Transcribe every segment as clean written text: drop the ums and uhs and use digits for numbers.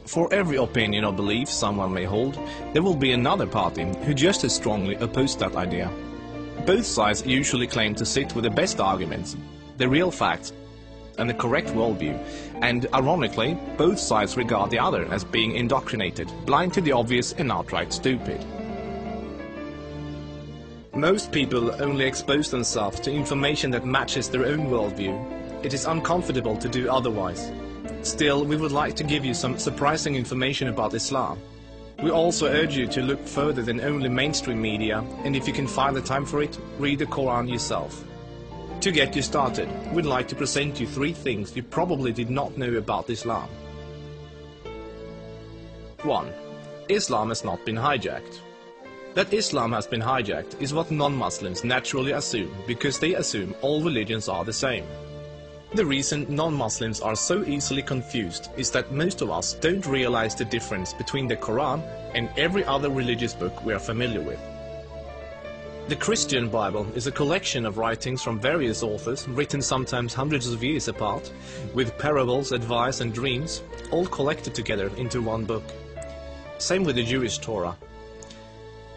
For every opinion or belief someone may hold, there will be another party who just as strongly oppose that idea. Both sides usually claim to sit with the best arguments, the real facts, and the correct worldview, and ironically, both sides regard the other as being indoctrinated, blind to the obvious and outright stupid. Most people only expose themselves to information that matches their own worldview. It is uncomfortable to do otherwise. Still, we would like to give you some surprising information about Islam. We also urge you to look further than only mainstream media, and if you can find the time for it, read the Quran yourself. To get you started, we'd like to present you 3 things you probably did not know about Islam. 1. Islam has not been hijacked. That Islam has been hijacked is what non-Muslims naturally assume, because they assume all religions are the same. The reason non-Muslims are so easily confused is that most of us don't realize the difference between the Quran and every other religious book we are familiar with. The Christian Bible is a collection of writings from various authors, written sometimes hundreds of years apart, with parables, advice and dreams, all collected together into one book. Same with the Jewish Torah.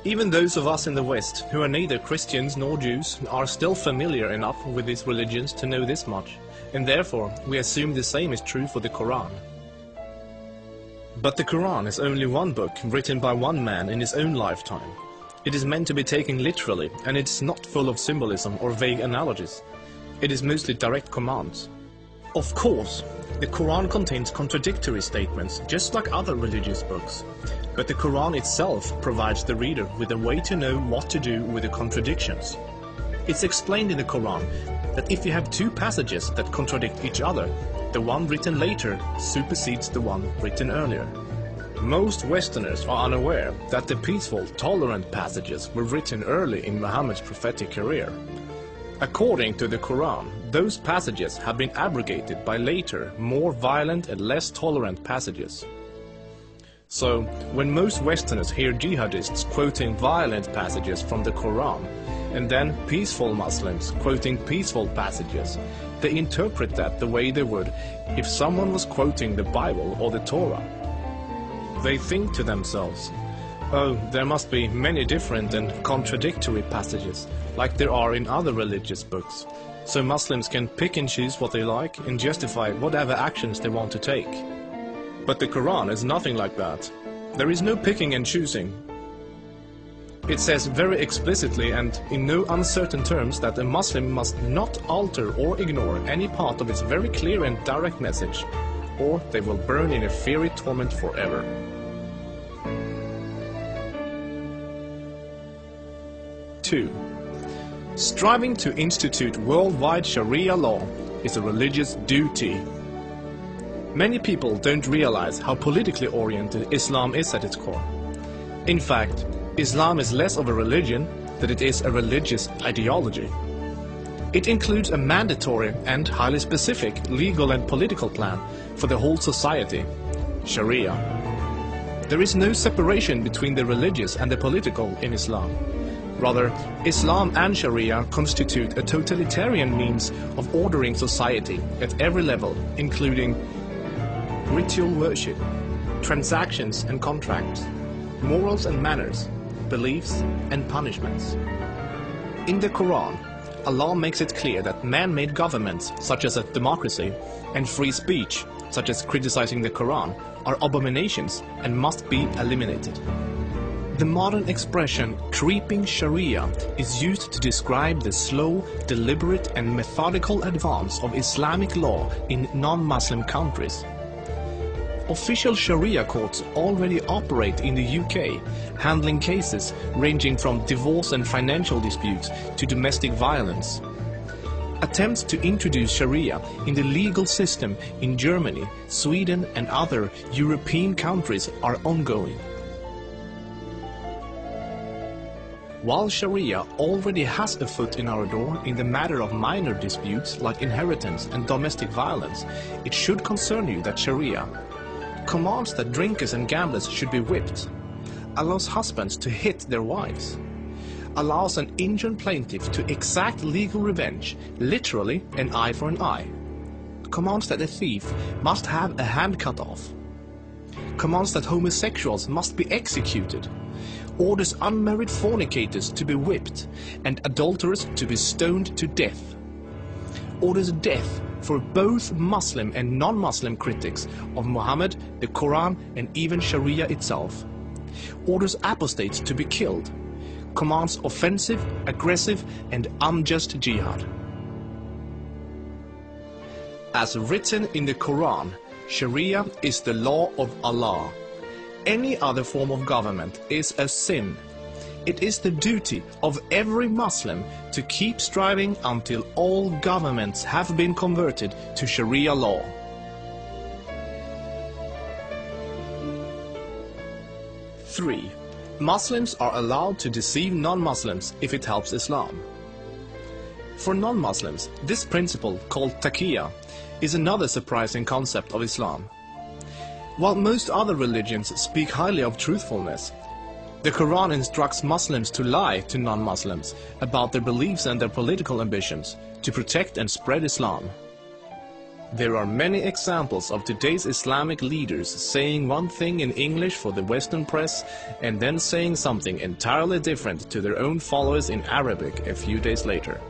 Even those of us in the West, who are neither Christians nor Jews, are still familiar enough with these religions to know this much, and therefore we assume the same is true for the Quran. But the Quran is only one book written by one man in his own lifetime. It is meant to be taken literally, and it is not full of symbolism or vague analogies. It is mostly direct commands. Of course, the Quran contains contradictory statements, just like other religious books. But the Quran itself provides the reader with a way to know what to do with the contradictions. It's explained in the Quran that if you have 2 passages that contradict each other, the one written later supersedes the one written earlier. Most Westerners are unaware that the peaceful, tolerant passages were written early in Muhammad's prophetic career. According to the Quran, those passages have been abrogated by later, more violent and less tolerant passages. So, when most Westerners hear jihadists quoting violent passages from the Quran, and then peaceful Muslims quoting peaceful passages, they interpret that the way they would if someone was quoting the Bible or the Torah. They think to themselves, oh, there must be many different and contradictory passages, like there are in other religious books, so Muslims can pick and choose what they like and justify whatever actions they want to take. But the Quran is nothing like that. There is no picking and choosing. It says very explicitly and in no uncertain terms that a Muslim must not alter or ignore any part of its very clear and direct message, or they will burn in a fiery torment forever. Two. Striving to institute worldwide Sharia law is a religious duty. Many people don't realize how politically oriented Islam is at its core. In fact, Islam is less of a religion than it is a religious ideology. It includes a mandatory and highly specific legal and political plan for the whole society, Sharia. There is no separation between the religious and the political in Islam. Rather, Islam and Sharia constitute a totalitarian means of ordering society at every level, including ritual worship, transactions and contracts, morals and manners, beliefs and punishments. In the Quran, Allah makes it clear that man-made governments, such as a democracy, and free speech, such as criticizing the Quran, are abominations and must be eliminated. The modern expression creeping Sharia is used to describe the slow, deliberate and methodical advance of Islamic law in non-Muslim countries. Official Sharia courts already operate in the UK, handling cases ranging from divorce and financial disputes to domestic violence. Attempts to introduce Sharia in the legal system in Germany, Sweden and other European countries are ongoing. While Sharia already has a foot in our door in the matter of minor disputes like inheritance and domestic violence, it should concern you that Sharia commands that drinkers and gamblers should be whipped, allows husbands to hit their wives, allows an injured plaintiff to exact legal revenge, literally an eye for an eye, commands that a thief must have a hand cut off, commands that homosexuals must be executed, orders unmarried fornicators to be whipped and adulterers to be stoned to death, orders death for both Muslim and non-Muslim critics of Muhammad, the Quran and even Sharia itself, orders apostates to be killed, commands offensive, aggressive and unjust jihad. As written in the Quran, Sharia is the law of Allah. Any other form of government is a sin. It is the duty of every Muslim to keep striving until all governments have been converted to Sharia law. Three, Muslims are allowed to deceive non-Muslims if it helps Islam. For non-Muslims, this principle, called taqiyya, is another surprising concept of Islam. While most other religions speak highly of truthfulness, the Quran instructs Muslims to lie to non-Muslims about their beliefs and their political ambitions to protect and spread Islam. There are many examples of today's Islamic leaders saying one thing in English for the Western press and then saying something entirely different to their own followers in Arabic a few days later.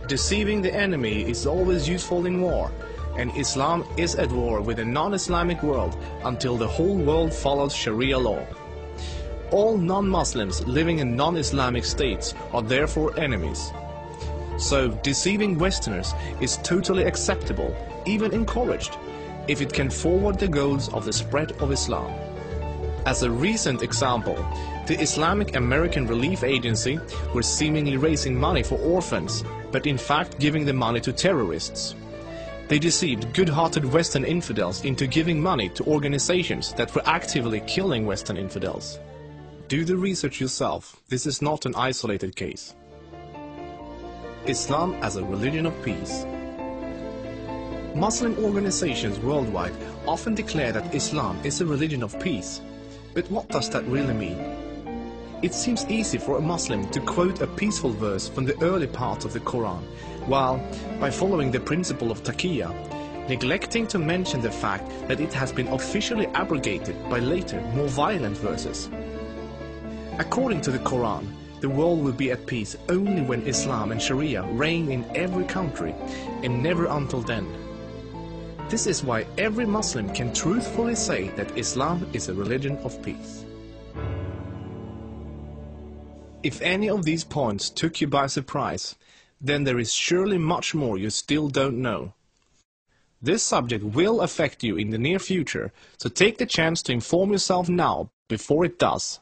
Deceiving the enemy is always useful in war, and Islam is at war with the non-Islamic world until the whole world follows Sharia law. All non-Muslims living in non-Islamic states are therefore enemies. So deceiving Westerners is totally acceptable, even encouraged, if it can forward the goals of the spread of Islam. As a recent example, the Islamic American Relief Agency were seemingly raising money for orphans, but in fact giving the money to terrorists. They deceived good-hearted Western infidels into giving money to organizations that were actively killing Western infidels. Do the research yourself. This is not an isolated case. Islam as a religion of peace. Muslim organizations worldwide often declare that Islam is a religion of peace. But what does that really mean? It seems easy for a Muslim to quote a peaceful verse from the early parts of the Quran, while, by following the principle of taqiyya, neglecting to mention the fact that it has been officially abrogated by later, more violent verses. According to the Quran, the world will be at peace only when Islam and Sharia reign in every country, and never until then. This is why every Muslim can truthfully say that Islam is a religion of peace. If any of these points took you by surprise, then there is surely much more you still don't know. This subject will affect you in the near future, so take the chance to inform yourself now before it does.